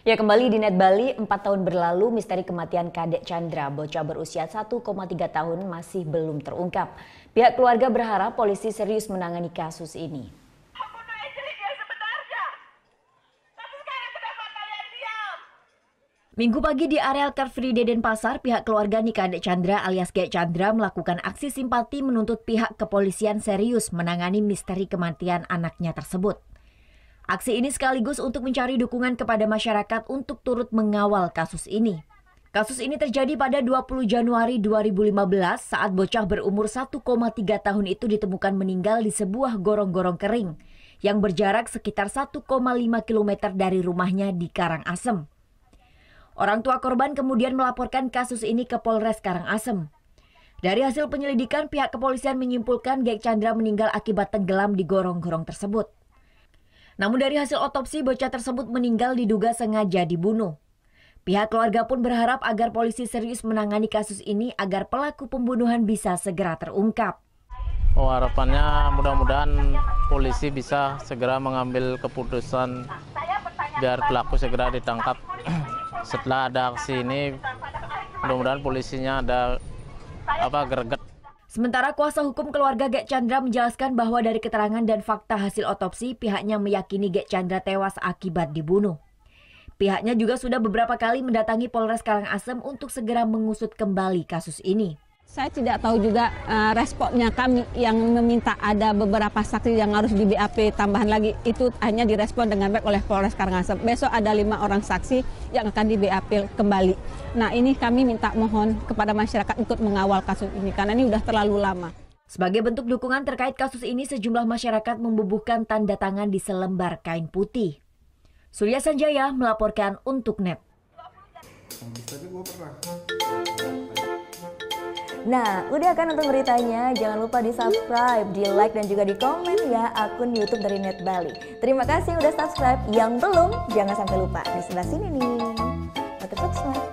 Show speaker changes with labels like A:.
A: Ya, kembali di Net Bali, 4 tahun berlalu misteri kematian Kadek Chandra, bocah berusia 1,3 tahun masih belum terungkap. Pihak keluarga berharap polisi serius menangani kasus ini. Minggu pagi di areal Car Free day Denpasar, pihak keluarga Kadek Chandra alias Gek Chandra melakukan aksi simpati menuntut pihak kepolisian serius menangani misteri kematian anaknya tersebut. Aksi ini sekaligus untuk mencari dukungan kepada masyarakat untuk turut mengawal kasus ini. Kasus ini terjadi pada 20 Januari 2015 saat bocah berumur 1,3 tahun itu ditemukan meninggal di sebuah gorong-gorong kering yang berjarak sekitar 1,5 km dari rumahnya di Karangasem. Orang tua korban kemudian melaporkan kasus ini ke Polres Karangasem. Dari hasil penyelidikan, pihak kepolisian menyimpulkan Gek Chandra meninggal akibat tenggelam di gorong-gorong tersebut. Namun dari hasil otopsi, bocah tersebut meninggal diduga sengaja dibunuh. Pihak keluarga pun berharap agar polisi serius menangani kasus ini agar pelaku pembunuhan bisa segera terungkap.
B: Harapannya mudah-mudahan polisi bisa segera mengambil keputusan biar pelaku segera ditangkap. Setelah ada aksi ini, mudah-mudahan polisinya ada greget.
A: Sementara kuasa hukum keluarga Gek Chandra menjelaskan bahwa dari keterangan dan fakta hasil otopsi, pihaknya meyakini Gek Chandra tewas akibat dibunuh. Pihaknya juga sudah beberapa kali mendatangi Polres Karangasem untuk segera mengusut kembali kasus ini.
C: Saya tidak tahu juga responnya kami yang meminta ada beberapa saksi yang harus di BAP tambahan lagi. Itu hanya direspon dengan baik oleh Polres Karangasem. Besok ada 5 orang saksi yang akan di BAP kembali. Nah, ini kami minta mohon kepada masyarakat ikut mengawal kasus ini karena ini udah terlalu lama.
A: Sebagai bentuk dukungan terkait kasus ini, sejumlah masyarakat membubuhkan tanda tangan di selembar kain putih. Surya Sanjaya melaporkan untuk NET.
D: Nah, udah kan nonton beritanya? Jangan lupa di-subscribe, di-like, dan juga di-komen ya akun YouTube dari Net Bali. Terima kasih udah subscribe. Yang belum, jangan sampai lupa. Di sebelah sini nih, notif subscribe.